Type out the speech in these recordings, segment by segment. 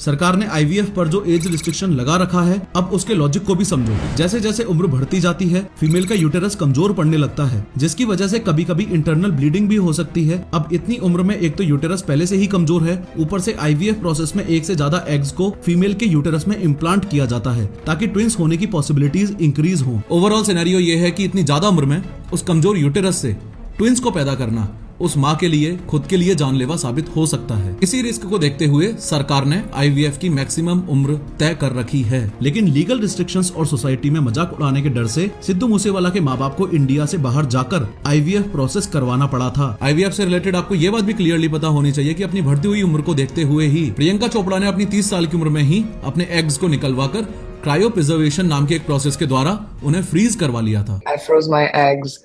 सरकार ने आईवीएफ पर जो एज रिस्ट्रिक्शन लगा रखा है, अब उसके लॉजिक को भी समझो। जैसे जैसे उम्र बढ़ती जाती है, फीमेल का यूटेरस कमजोर पड़ने लगता है, जिसकी वजह से कभी कभी इंटरनल ब्लीडिंग भी हो सकती है। अब इतनी उम्र में एक तो यूटेरस पहले से ही कमजोर है, ऊपर से आईवीएफ प्रोसेस में एक से ज्यादा एग्स को फीमेल के यूटेरस में इम्प्लांट किया जाता है ताकि ट्विंस होने की पॉसिबिलिटीज इंक्रीज हो। ओवरऑल सिनेरियो ये है कि इतनी ज्यादा उम्र में उस कमजोर यूटेरस से ट्विंस को पैदा करना उस माँ के लिए, खुद के लिए जानलेवा साबित हो सकता है। इसी रिस्क को देखते हुए सरकार ने आईवीएफ की मैक्सिमम उम्र तय कर रखी है। लेकिन लीगल रिस्ट्रिक्शंस और सोसाइटी में मजाक उड़ाने के डर से सिद्धू मूसेवाला के माँ बाप को इंडिया से बाहर जाकर आईवीएफ प्रोसेस करवाना पड़ा था। आईवीएफ से रिलेटेड आपको ये बात भी क्लियरली पता होनी चाहिए कि अपनी बढ़ती हुई उम्र को देखते हुए ही प्रियंका चोपड़ा ने अपनी 30 साल की उम्र में ही अपने एग्स को निकलवा कर क्रायो प्रिजर्वेशन नाम के एक प्रोसेस के द्वारा उन्हें फ्रीज करवा लिया था। I froze my eggs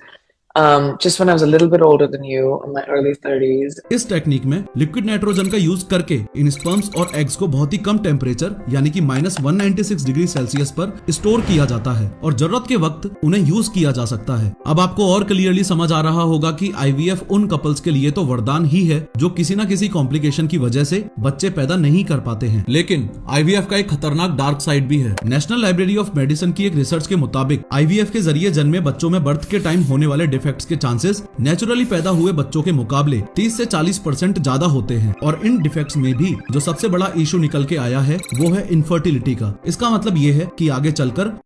just when I was a little bit older than you, in my early 30s. इस टेक्निक में लिक्विड नाइट्रोजन का यूज करके इन स्पर्म्स और एग्स को बहुत ही कम टेम्परेचर यानी कि -196 डिग्री सेल्सियस पर स्टोर किया जाता है और जरूरत के वक्त उन्हें यूज किया जा सकता है। अब आपको और क्लियरली समझ आ रहा होगा कि आईवीएफ उन कपल्स के लिए तो वरदान ही है जो किसी न किसी कॉम्प्लिकेशन की वजह से बच्चे पैदा नहीं कर पाते हैं। लेकिन आईवीएफ का एक खतरनाक डार्क साइड भी है। नेशनल लाइब्रेरी ऑफ मेडिसिन की एक रिसर्च के मुताबिक आईवीएफ के जरिए जन्मे बच्चों में बर्थ के टाइम होने वाले डिफेक्ट्स के चांसेस नेचुरली पैदा हुए बच्चों के मुकाबले 30 से 40% ज्यादा होते हैं। और इन डिफेक्ट्स में भी जो सबसे बड़ा इशू निकल के आया है वो है इनफर्टिलिटी का। इसका मतलब ये है कि आगे चलकर